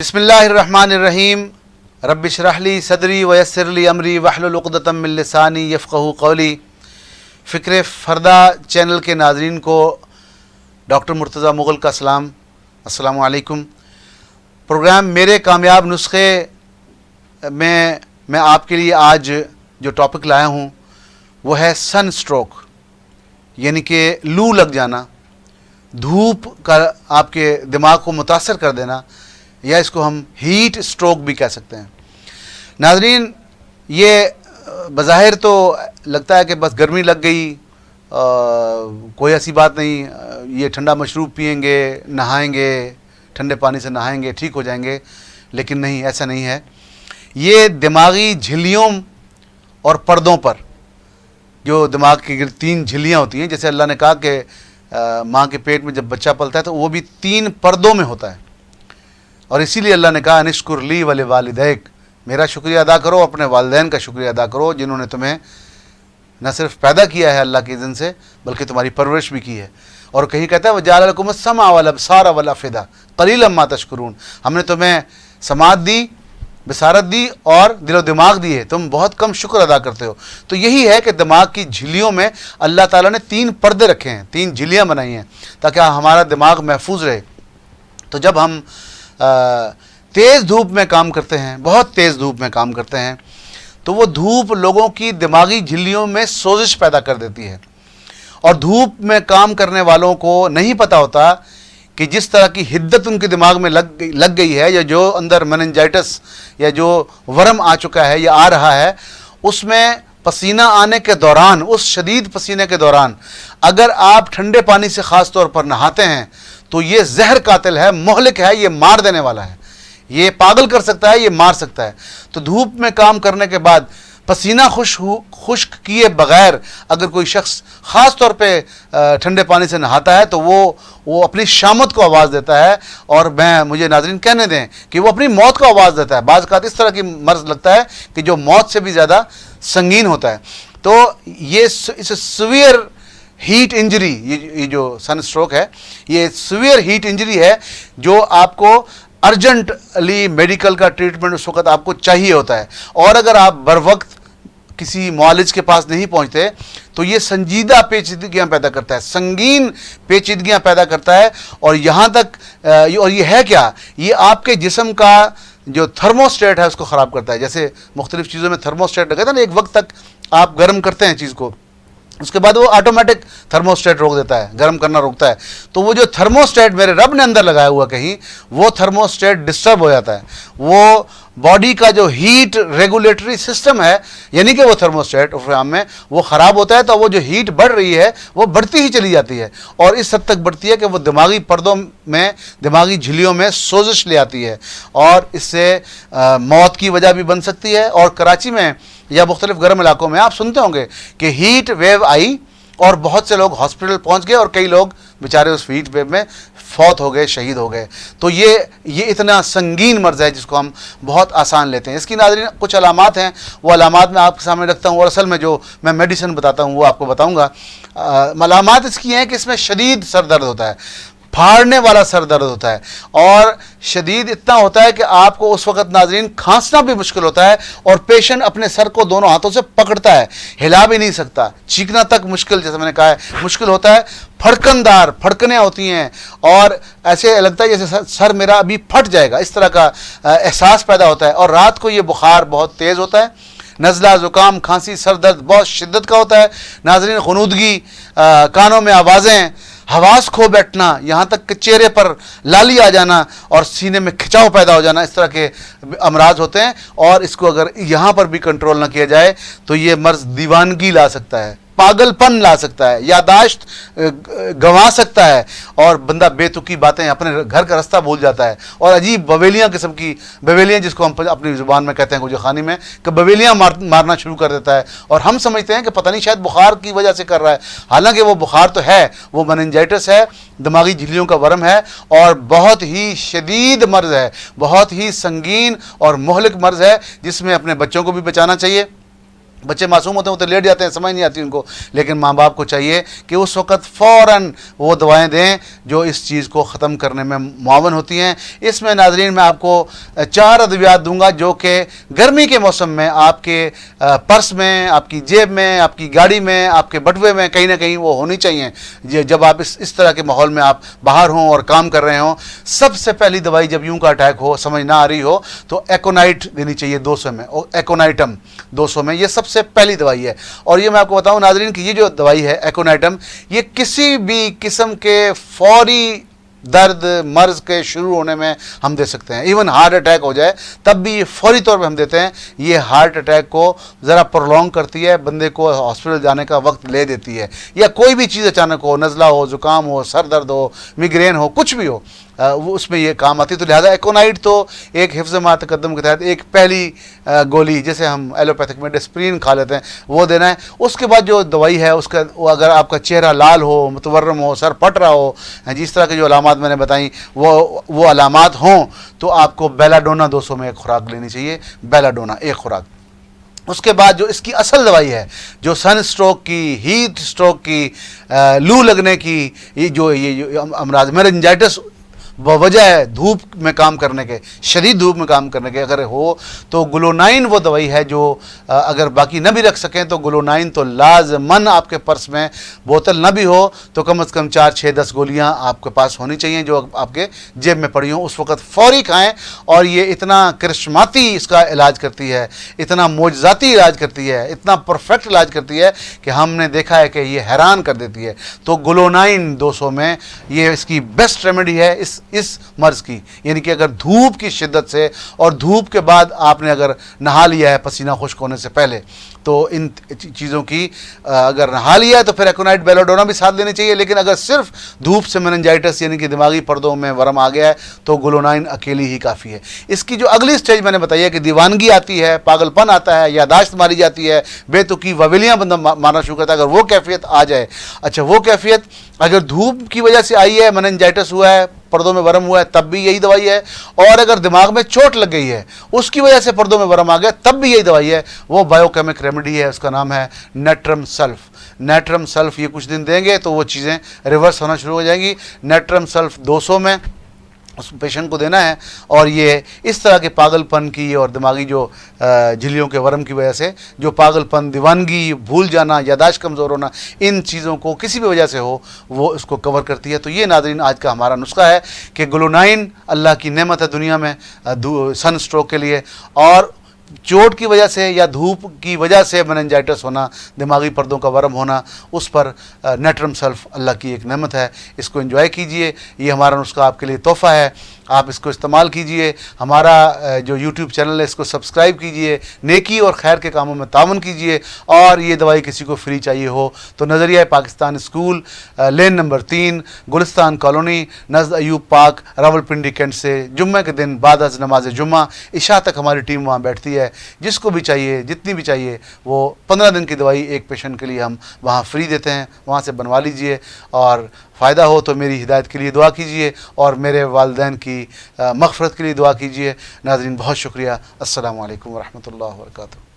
बिस्मिल्लाहिर्रहमानिर्रहीम रब्बि इश्रह ली सदरी वयस्सिर ली अमरी वहलुल उक़दतम मिन लिसानी यफ़क़हू क़ौली। फ़िक्र फ़र्दा चैनल के नाज़रीन को डॉक्टर मुर्तज़ा मुग़ल का सलाम, अस्सलामु अलैकुम। प्रोग्राम मेरे कामयाब नुस्खे में मैं आपके लिए आज जो टॉपिक लाया हूँ वो है सन स्ट्रोक, यानी कि लू लग जाना, धूप का आपके दिमाग को मुतासर कर देना, या इसको हम हीट स्ट्रोक भी कह सकते हैं। नाज़रीन, ये बज़ाहिर तो लगता है कि बस गर्मी लग गई, कोई ऐसी बात नहीं, ये ठंडा मशरूब पिएंगे, नहाएंगे, ठंडे पानी से नहाएंगे, ठीक हो जाएंगे, लेकिन नहीं, ऐसा नहीं है। ये दिमागी झिल्लियों और पर्दों पर, जो दिमाग की तीन झिल्लियाँ होती हैं, जैसे अल्लाह ने कहा कि माँ के पेट में जब बच्चा पलता है तो वो भी तीन पर्दों में होता है, और इसीलिए अल्लाह ने कहा अनिश्कुर ली वले वालिदैक, मेरा शुक्रिया अदा करो, अपने वालिदैन का शुक्रिया अदा करो जिन्होंने तुम्हें न सिर्फ पैदा किया है अल्लाह के इज़्न से, बल्कि तुम्हारी परवरिश भी की है। और कहीं कहता है वजाअल लकुम अस्समा वल अबसार वल अफ़िदा क़लीलन मा तशकुरून, हमने तुम्हें समात दी, बसारत दी और दिलो दिमाग दिए, तुम बहुत कम शुक्र अदा करते हो। तो यही है कि दिमाग की झिल्लियों में अल्लाह ताला ने तीन पर्दे रखे हैं, तीन झिल्लियाँ बनाई हैं ताकि हमारा दिमाग महफूज रहे। तो जब हम तेज़ धूप में काम करते हैं, बहुत तेज़ धूप में काम करते हैं, तो वो धूप लोगों की दिमागी झिल्लियों में सोजिश पैदा कर देती है। और धूप में काम करने वालों को नहीं पता होता कि जिस तरह की हिद्दत उनके दिमाग में लग गई है, या जो अंदर मेनिंजाइटिस या जो वर्म आ चुका है या आ रहा है, उसमें पसीना आने के दौरान, उस शदीद पसीने के दौरान अगर आप ठंडे पानी से ख़ास तौर पर नहाते हैं तो ये जहर कातिल है, मोहलिक है, ये मार देने वाला है, ये पागल कर सकता है, ये मार सकता है। तो धूप में काम करने के बाद पसीना खुश्क किए बग़ैर अगर कोई शख्स ख़ास तौर पे ठंडे पानी से नहाता है तो वो अपनी शामत को आवाज़ देता है, और मुझे नाज़रीन कहने दें कि वो अपनी मौत को आवाज़ देता है। बाज़ औक़ात इस तरह की मर्ज़ लगता है कि जो मौत से भी ज़्यादा संगीन होता है। तो ये इस सीवियर हीट इंजरी, ये जो सन स्ट्रोक है, ये सीवियर हीट इंजरी है जो आपको अर्जेंटली मेडिकल का ट्रीटमेंट उस वक्त आपको चाहिए होता है। और अगर आप बर वक्त किसी मुआलिज के पास नहीं पहुंचते तो ये संजीदा पेचीदगियाँ पैदा करता है, संगीन पेचीदगियाँ पैदा करता है। और यहाँ तक और ये है क्या, ये आपके जिस्म का जो थर्मोस्टेट है उसको ख़राब करता है। जैसे मुख्तलिफ़ चीज़ों में थर्मोस्टेट लगा था ना, एक वक्त तक आप गर्म करते हैं चीज़ को, उसके बाद वो ऑटोमेटिक थर्मोस्टेट रोक देता है, गर्म करना रोकता है। तो वो जो थर्मोस्टेट मेरे रब ने अंदर लगाया हुआ कहीं, वो थर्मोस्टेट डिस्टर्ब हो जाता है। वो बॉडी का जो हीट रेगुलेटरी सिस्टम है, यानी कि वो थर्मोस्टेट फ्राम में वो ख़राब होता है, तो वो जो हीट बढ़ रही है वो बढ़ती ही चली जाती है, और इस हद तक बढ़ती है कि वो दिमागी पर्दों में, दिमागी झिल्लियों में सोजिश ले आती है, और इससे मौत की वजह भी बन सकती है। और कराची में या मुख्तलिफ गर्म इलाकों में आप सुनते होंगे कि हीट वेव आई और बहुत से लोग हॉस्पिटल पहुंच गए, और कई लोग बेचारे उस हीट वेव में फौत हो गए, शहीद हो गए। तो ये इतना संगीन मर्ज़ है जिसको हम बहुत आसान लेते हैं। इसकी नाज़रीन कुछ अलामात हैं, वो अलामात मैं आपके सामने रखता हूँ, और असल में जो मैं मेडिसिन बताता हूँ वो आपको बताऊँगा। अलामात इसकी हैं कि इसमें शदीद सर दर्द होता है, फाड़ने वाला सर दर्द होता है, और शदीद इतना होता है कि आपको उस वक़्त नाज़रीन खांसना भी मुश्किल होता है, और पेशेंट अपने सर को दोनों हाथों से पकड़ता है, हिला भी नहीं सकता, चीखना तक मुश्किल, जैसे मैंने कहा है, मुश्किल होता है। फड़कनदार फड़कने होती हैं, और ऐसे लगता है जैसे सर मेरा अभी फट जाएगा, इस तरह का एहसास पैदा होता है। और रात को ये बुखार बहुत तेज़ होता है, नज़ला, ज़ुकाम, खांसी, सर दर्द बहुत शिद्दत का होता है। नाज़रीन, ख़ुनूदगी, कानों में आवाज़ें, हवास खो बैठना, यहाँ तक कि चेहरे पर लाली आ जाना और सीने में खिंचाव पैदा हो जाना, इस तरह के अमराज होते हैं। और इसको अगर यहाँ पर भी कंट्रोल ना किया जाए तो ये मर्ज़ दीवानगी ला सकता है, पागलपन ला सकता है, यादाश्त गंवा सकता है, और बंदा बेतुकी बातें, अपने घर का रास्ता भूल जाता है, और अजीब बवेलियाँ किस्म की, बवेलियाँ जिसको हम अपनी ज़ुबान में कहते हैं गुजखानी में, कि बवेलियाँ मारना शुरू कर देता है, और हम समझते हैं कि पता नहीं शायद बुखार की वजह से कर रहा है, हालांकि वो बुखार तो है, वो मेनिंजाइटिस है, दिमागी झिल्लियों का वर्म है, और बहुत ही शदीद मर्ज़ है, बहुत ही संगीन और मोहलिक मर्ज़ है, जिसमें अपने बच्चों को भी बचाना चाहिए, बच्चे मासूम होते हैं, वो तो लेट जाते हैं, समझ नहीं आती उनको, लेकिन माँ बाप को चाहिए कि उस वक़्त फ़ौरन वो दवाएं दें जो इस चीज़ को ख़त्म करने में मुआवन होती हैं। इसमें नाज़रीन मैं आपको 4 अद्वियात दूंगा जो कि गर्मी के मौसम में आपके पर्स में, आपकी जेब में, आपकी गाड़ी में, आपके बटुए में कहीं ना कहीं वो होनी चाहिए जब आप इस तरह के माहौल में आप बाहर हों और काम कर रहे हों। सबसे पहली दवाई जब यूं का अटैक हो, समझ ना आ रही हो, तो एकोनाइट देनी चाहिए 200 में, एकोनाइटम 200 में, ये सबसे पहली दवाई है। और ये मैं आपको बताऊं नाज़रीन कि ये जो दवाई है एकोनाइटम, ये किसी भी किस्म के फौरी दर्द मर्ज के शुरू होने में हम दे सकते हैं। इवन हार्ट अटैक हो जाए तब भी ये फौरी तौर पे हम देते हैं। ये हार्ट अटैक को ज़रा प्रोलॉन्ग करती है, बंदे को हॉस्पिटल जाने का वक्त ले देती है, या कोई भी चीज़ अचानक हो, नज़ला हो, ज़ुकाम हो, सर दर्द हो, मिग्रेन हो, कुछ भी हो, वो उसमें ये काम आती है। तो लिहाजा एकोनाइट तो एक हिफ्ज़ मा तक़द्दुम के तहत एक पहली गोली, जैसे हम एलोपैथिक में डिस्प्रिन खा लेते हैं, वो देना है। उसके बाद जो दवाई है उसका, अगर आपका चेहरा लाल हो, मुतवर्रम हो, सर फट रहा हो, जिस तरह की जो अलामात मैंने बताई वो अलामात हों, तो आपको बेलाडोना 200 में एक खुराक लेनी चाहिए, बेलाडोना एक खुराक। उसके बाद जो इसकी असल दवाई है, जो सन स्ट्रोक की, हीट स्ट्रोक की, लू लगने की, ये अमराज मेनिंजाइटिस वजह है धूप में काम करने के, शदीद धूप में काम करने के अगर हो, तो ग्लूनाइन वो दवाई है जो अगर बाकी न भी रख सकें तो ग्लूनाइन तो लाजमन आपके पर्स में, बोतल न भी हो तो कम से कम 4, 6, 10 गोलियां आपके पास होनी चाहिए जो आपके जेब में पड़ी हों। उस वक़्त फौरी खाएं। और ये इतना करिश्माती इसका इलाज करती है, इतना मोजज़ाती इलाज करती है, इतना परफेक्ट इलाज करती है कि हमने देखा है कि ये हैरान कर देती है। तो ग्लूनाइन 200 में ये इसकी बेस्ट रेमेडी है इस मर्ज़ की। यानी कि अगर धूप की शिद्दत से और धूप के बाद आपने अगर नहा लिया है पसीना खुश्क होने से पहले, तो इन चीज़ों की अगर नहा लिया है तो फिर एकोनाइट बेलाडोना भी साथ लेनी चाहिए। लेकिन अगर सिर्फ धूप से मेनिंजाइटिस यानी कि दिमागी पर्दों में वरम आ गया है तो ग्लूनाइन अकेली ही काफ़ी है। इसकी जो अगली स्टेज मैंने बताई है कि दीवानगी आती है, पागलपन आता है, यादाश्त मारी जाती है, बेतुकी ववेलियाँ बंदा मारना शुरू करता है, अगर वो कैफियत आ जाए, अच्छा वो कैफियत अगर धूप की वजह से आई है, मेनिंजाइटिस हुआ है, पर्दों में वरम हुआ है, तब भी यही दवाई है। और अगर दिमाग में चोट लग गई है, उसकी वजह से पर्दों में वरम आ गया, तब भी यही दवाई है। वो बायोकेमिक रेमेडी है, उसका नाम है नेट्रम सल्फ। नेट्रम सल्फ ये कुछ दिन देंगे तो वो चीज़ें रिवर्स होना शुरू हो जाएंगी। नेट्रम सल्फ 200 में उस पेशेंट को देना है। और ये इस तरह के पागलपन की और दिमागी जो झिल्लियों के वरम की वजह से जो पागलपन, दीवानगी, भूल जाना, यादाश्त कमज़ोर होना, इन चीज़ों को किसी भी वजह से हो, वो इसको कवर करती है। तो ये नाज़रीन आज का हमारा नुस्खा है कि ग्लूनाइन अल्लाह की नेमत है दुनिया में सन स्ट्रोक के लिए। और चोट की वजह से या धूप की वजह से मेनिंजाइटिस होना, दिमागी पर्दों का वरम होना, उस पर नेट्रम सल्फ अल्लाह की एक नेमत है। इसको एंजॉय कीजिए। ये हमारा नुस्खा आपके लिए तोहफ़ा है, आप इसको इस्तेमाल कीजिए। हमारा जो YouTube चैनल है इसको सब्सक्राइब कीजिए, नेकी और खैर के कामों में तावन कीजिए। और ये दवाई किसी को फ्री चाहिए हो तो Nazariya Pakistan school, lane number 3, Gulistan colony, नज़द अयूब पाक, रावलपिंडी कैंट से जुम्मे के दिन बाद अज़ नमाज जुम्मा इशा तक हमारी टीम वहाँ बैठती है। जिसको भी चाहिए, जितनी भी चाहिए, वो 15 दिन की दवाई एक पेशेंट के लिए हम वहाँ फ्री देते हैं, वहाँ से बनवा लीजिए। और फ़ायदा हो तो मेरी हिदायत के लिए दुआ कीजिए और मेरे वालिदैन की मग़फ़िरत के लिए दुआ कीजिए। नाज़रीन बहुत शुक्रिया। अस्सलामु अलैकुम व रहमतुल्लाहि व बरकातुहू।